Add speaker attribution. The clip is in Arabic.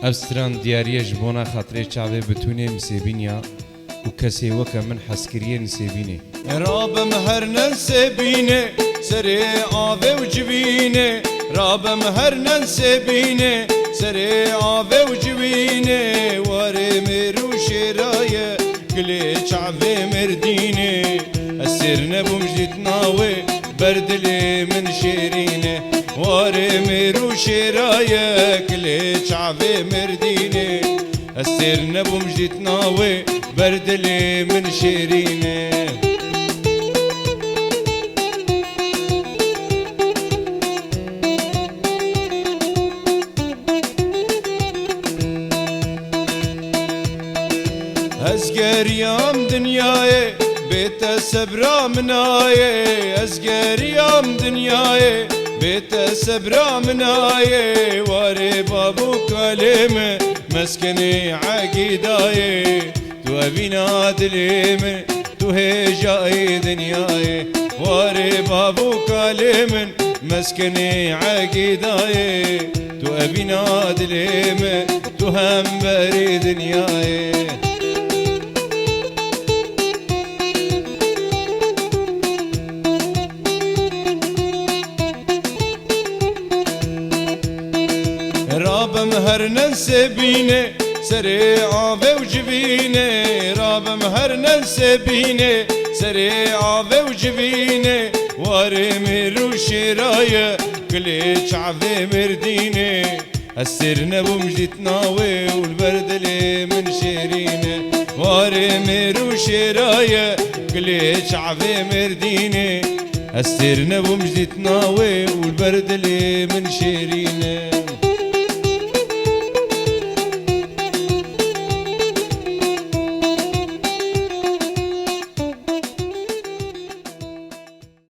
Speaker 1: افستران دیاریه جبونا خاطره چاوه بتونه مسیبینیا و کسی وکا من حسکریه نسیبینه
Speaker 2: رابم هر نسبینه سری آوه و جوینه رابم هر نسبینه سری آوه و جوینه واره مرو شرایه کلی چاوه مردینه اسر نبوم جدید ناوه بردلی من شیرینه واره مرو شرایه کلی چاوه مردینه اسر نبوم جدید ناوه بردلی من شیرینه ازگریم دنیای بیت صبرا منای ازگریم دنیای بیت صبرا منای واره بابو کلم مسکنی عقیدای تو ابینا دلیم تو هجای دنیای واره بابو کلم مسکنی عقیدای تو ابینا دلیم تو هم بری دنیای رابم هر نسبینه سری آوه و جوینه رابم هر نسبینه سری آوه و جوینه واره مرو شرایه کلی چعوه مردینه السر نبوم جدید ناوه والبردلي من شيرينه واره مرو شرايه كلي شعبي مردينه السر نبوم جدید ناوه والبردلي من شيرينه